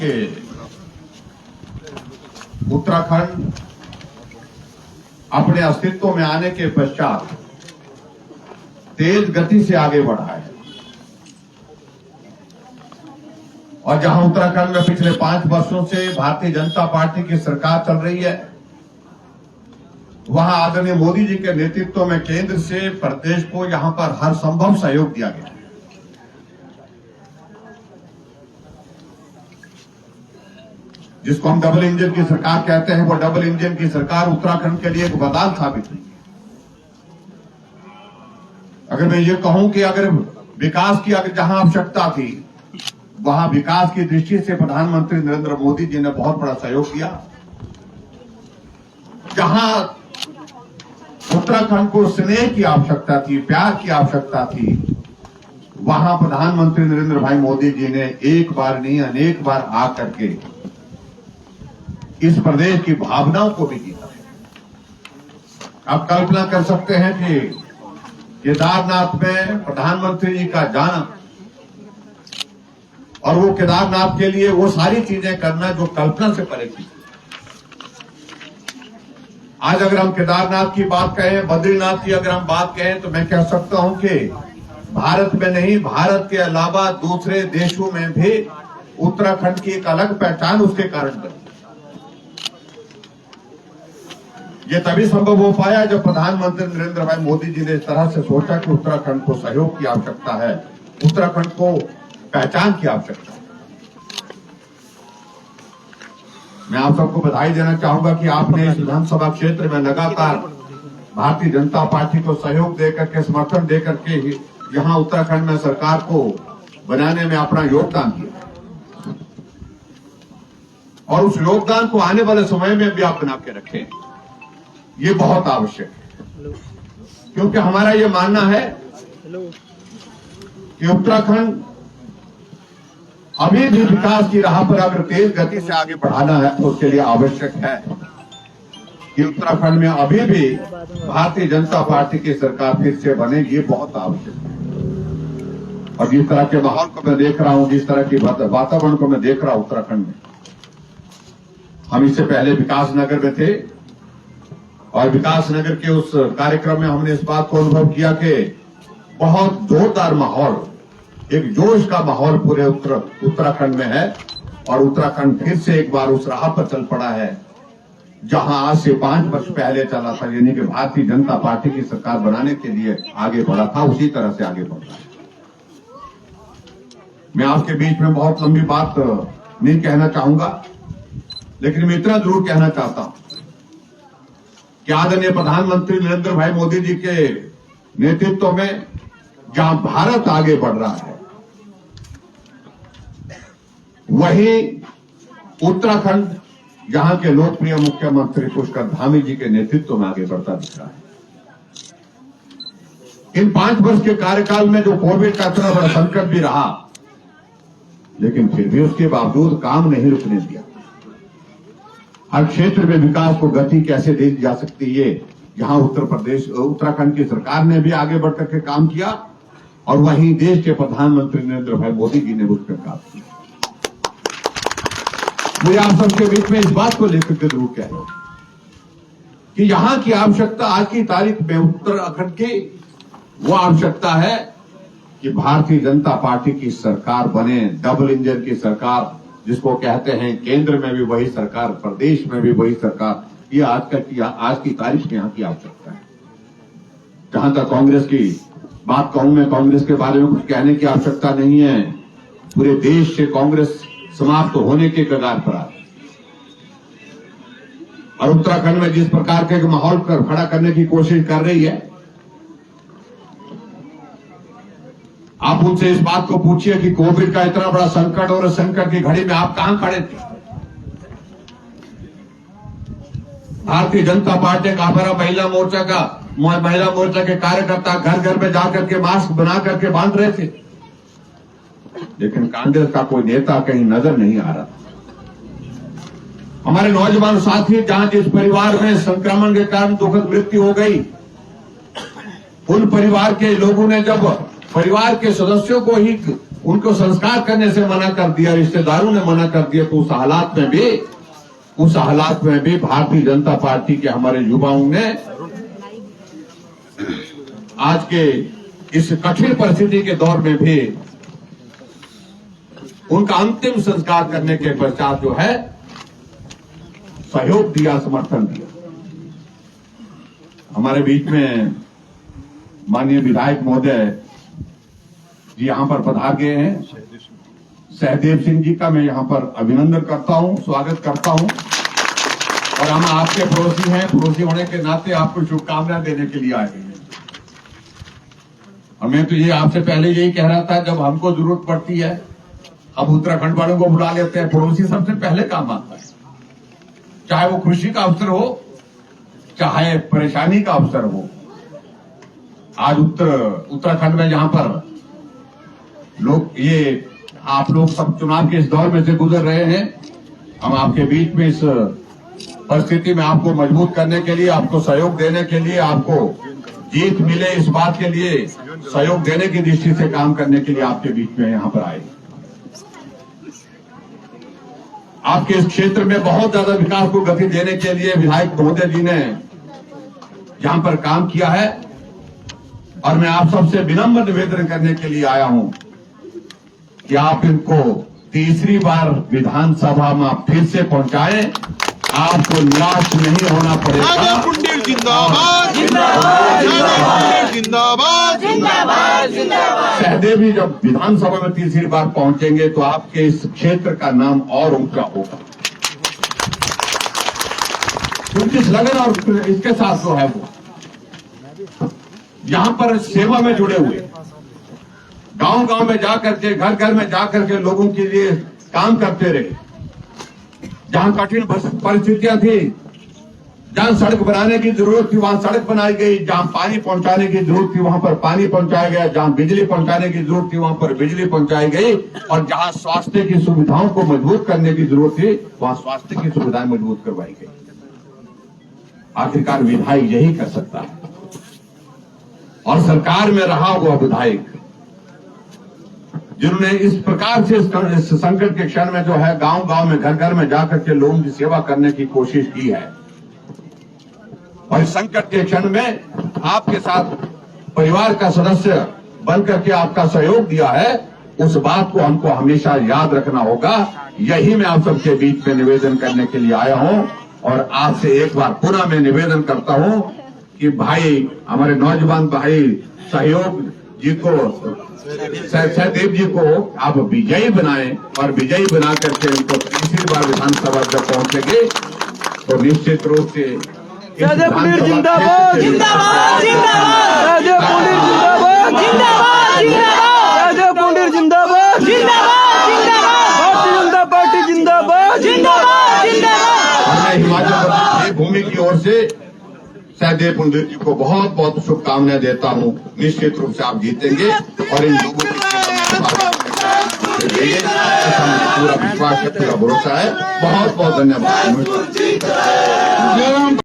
कि उत्तराखंड अपने अस्तित्व में आने के पश्चात तेज गति से आगे बढ़ा है और जहां उत्तराखंड में पिछले 5 वर्षों से भारतीय जनता पार्टी की सरकार चल रही है, वहां आदरणीय मोदी जी के नेतृत्व में केंद्र से प्रदेश को यहां पर हर संभव सहयोग दिया गया। जिसको हम डबल इंजन की सरकार कहते हैं, वो डबल इंजन की सरकार उत्तराखंड के लिए एक वरदान साबित हुई। अगर मैं ये कहूं कि अगर विकास की अगर जहां आवश्यकता थी, वहां विकास की दृष्टि से प्रधानमंत्री नरेंद्र मोदी जी ने बहुत बड़ा सहयोग किया। जहां उत्तराखंड को स्नेह की आवश्यकता थी, प्यार की आवश्यकता थी, वहां प्रधानमंत्री नरेंद्र भाई मोदी जी ने एक बार नहीं अनेक बार आकर के इस प्रदेश की भावनाओं को भी जीता है। आप कल्पना कर सकते हैं कि केदारनाथ में प्रधानमंत्री जी का जाना और वो केदारनाथ के लिए वो सारी चीजें करना जो कल्पना से परे थी। आज अगर हम केदारनाथ की बात कहें, बद्रीनाथ की अगर हम बात कहें, तो मैं कह सकता हूं कि भारत में नहीं, भारत के अलावा दूसरे देशों में भी उत्तराखंड की एक अलग पहचान उसके कारण बनी। ये तभी संभव हो पाया जब प्रधानमंत्री नरेंद्र भाई मोदी जी ने इस तरह से सोचा कि उत्तराखंड को सहयोग की आवश्यकता है, उत्तराखंड को पहचान की आवश्यकता है। मैं आप सबको बधाई देना चाहूंगा कि आपने इस विधानसभा क्षेत्र में लगातार भारतीय जनता पार्टी को सहयोग देकर के, समर्थन देकर के यहां उत्तराखंड में सरकार को बनाने में अपना योगदान दिया और उस योगदान को आने वाले समय में भी आप बना के रखें, ये बहुत आवश्यक है। क्योंकि हमारा ये मानना है कि उत्तराखंड अभी भी विकास की राह पर अगर तेज गति से आगे बढ़ाना है तो उसके लिए आवश्यक है कि उत्तराखंड में अभी भी भारतीय जनता पार्टी की सरकार फिर से बने, ये बहुत आवश्यक है। और जिस तरह के माहौल को मैं देख रहा हूं, जिस तरह की वातावरण को मैं देख रहा हूं उत्तराखंड में, हम इससे पहले विकास नगर में थे और विकास नगर के उस कार्यक्रम में हमने इस बात को अनुभव किया कि बहुत जोरदार माहौल, एक जोश का माहौल पूरे उत्तराखंड में है और उत्तराखंड फिर से एक बार उस राह पर चल पड़ा है जहां आज से 5 वर्ष पहले चला था, यानी कि भारतीय जनता पार्टी की सरकार बनाने के लिए आगे बढ़ा था, उसी तरह से आगे बढ़ रहा है। मैं आपके बीच में बहुत लंबी बात नहीं कहना चाहूंगा, लेकिन मैं इतना जरूर कहना चाहता हूं कि आदरणीय प्रधानमंत्री नरेंद्र भाई मोदी जी के नेतृत्व में जहां भारत आगे बढ़ रहा है, वहीं उत्तराखंड जहां के लोकप्रिय मुख्यमंत्री पुष्कर धामी जी के नेतृत्व में आगे बढ़ता दिख रहा है। इन 5 वर्ष के कार्यकाल में जो कोविड का इतना बड़ा संकट भी रहा, लेकिन फिर भी उसके बावजूद काम नहीं रुकने दिया। हर क्षेत्र में विकास को गति कैसे दी जा सकती है, जहां उत्तराखंड की सरकार ने भी आगे बढ़कर के काम किया और वहीं देश के प्रधानमंत्री नरेंद्र भाई मोदी जी ने उस पर काम किया। मुझे आप सबके बीच में इस बात को लेकर के जरूर कह रहा हूं कि यहां की आवश्यकता आज की तारीख में उत्तराखंड की वो आवश्यकता है कि भारतीय जनता पार्टी की सरकार बने, डबल इंजन की सरकार जिसको कहते हैं, केंद्र में भी वही सरकार, प्रदेश में भी वही सरकार। ये आज की तारीख में यहाँ की आवश्यकता है। जहां तक कांग्रेस की बात कहूं, मैं कांग्रेस के बारे में कुछ कहने की आवश्यकता नहीं है। पूरे देश से कांग्रेस समाप्त होने के कगार पर आ और उत्तराखंड में जिस प्रकार के माहौल पर खड़ा करने की कोशिश कर रही है, आप उनसे इस बात को पूछिए कि कोविड का इतना बड़ा संकट और संकट की घड़ी में आप कहां खड़े थे? भारतीय जनता पार्टी का हमारा महिला मोर्चा के कार्यकर्ता घर घर में जाकर के मास्क बना करके बांध रहे थे, लेकिन कांग्रेस का कोई नेता कहीं नजर नहीं आ रहा। हमारे नौजवान साथी जहां जिस परिवार में संक्रमण के कारण दुखद मृत्यु हो गई, उन परिवार के लोगों ने जब परिवार के सदस्यों को ही उनको संस्कार करने से मना कर दिया, रिश्तेदारों ने मना कर दिया, तो उस हालात में भी भारतीय जनता पार्टी के हमारे युवाओं ने आज के इस कठिन परिस्थिति के दौर में भी उनका अंतिम संस्कार करने के पश्चात जो है सहयोग दिया, समर्थन दिया। हमारे बीच में माननीय विधायक महोदय जी यहां पर पधार गए हैं। सहदेव सिंह जी का मैं यहां पर अभिनंदन करता हूं, स्वागत करता हूं। और हम आपके पड़ोसी हैं, पड़ोसी होने के नाते आपको शुभकामनाएं देने के लिए आए हैं। और मैं तो ये आपसे पहले यही कह रहा था, जब हमको जरूरत पड़ती है हम उत्तराखंड वालों को बुला लेते हैं, पड़ोसी सबसे पहले काम आता है। चाहे वो खुशी का अवसर हो, चाहे परेशानी का अवसर हो। आज उत्तराखंड में जहां पर आप लोग सब चुनाव के इस दौर में से गुजर रहे हैं, हम आपके बीच में इस परिस्थिति में आपको मजबूत करने के लिए, आपको सहयोग देने के लिए, आपको जीत मिले इस बात के लिए सहयोग देने की दृष्टि से काम करने के लिए आपके बीच में यहां पर आए। आपके इस क्षेत्र में बहुत ज्यादा विकास को गति देने के लिए विधायक महोदय जी ने यहां पर काम किया है। और मैं आप सबसे विनम्र निवेदन करने के लिए आया हूं कि आप इनको तीसरी बार विधानसभा में फिर से पहुंचाएं। आपको निराश नहीं होना पड़ेगा। कुंडीर जिंदाबाद, जिंदाबाद, जिंदाबाद, जिंदाबाद, जिंदाबाद। सहदेव जी जब विधानसभा में तीसरी बार पहुंचेंगे तो आपके इस क्षेत्र का नाम और ऊंचा होगा। क्योंकि इस लगन और इसके साथ जो है वो यहां पर सेवा में जुड़े हुए, गांव-गांव में जाकर के, घर-घर में जाकर के लोगों के लिए काम करते रहे। जहां कठिन परिस्थितियां थी, जहां सड़क बनाने की जरूरत थी वहां सड़क बनाई गई, जहां पानी पहुंचाने की जरूरत थी वहां पर पानी पहुंचाया गया, जहां बिजली पहुंचाने की जरूरत थी वहां पर बिजली पहुंचाई गई, और जहां स्वास्थ्य की सुविधाओं को मजबूत करने की जरूरत थी वहां स्वास्थ्य की सुविधाएं मजबूत करवाई गई। आखिरकार विधायक यही कर सकता है। और सरकार में रहा हुआ विधायक जिन्होंने इस प्रकार से इस संकट के क्षण में जो है गांव-गांव में, घर-घर में जाकर के लोगों की सेवा करने की कोशिश की है, और इस संकट के क्षण में आपके साथ परिवार का सदस्य बनकर के आपका सहयोग दिया है, उस बात को हमको हमेशा याद रखना होगा। यही मैं आप सबके बीच में निवेदन करने के लिए आया हूं। और आपसे एक बार पुनः मैं निवेदन करता हूं कि भाई, हमारे नौजवान भाई सहयोग जी को, सहदेव जी को आप विजयी बनाएं, और विजयी बना करके उनको तीसरी बार विधानसभा जब पहुंचेंगे तो निश्चित रूप से सहदेव कुंडीर जिंदाबाद, जिंदाबाद, जिंदाबाद, सहदेव कुंडीर जिंदाबाद, जिंदाबाद, जिंदाबाद, सहदेव कुंडीर जिंदाबाद, जिंदाबाद, जिंदाबाद, भारतीय जनता पार्टी जिंदाबाद, जिंदाबाद, जिंदाबाद। और मैं हिमाचल प्रदेश भूमि की ओर से सहदेव कुंडीर जी को बहुत बहुत शुभकामनाएं देता हूं। निश्चित रूप से आप जीतेंगे और इन लोगों की पूरा विश्वास है, पूरा भरोसा है। बहुत बहुत धन्यवाद।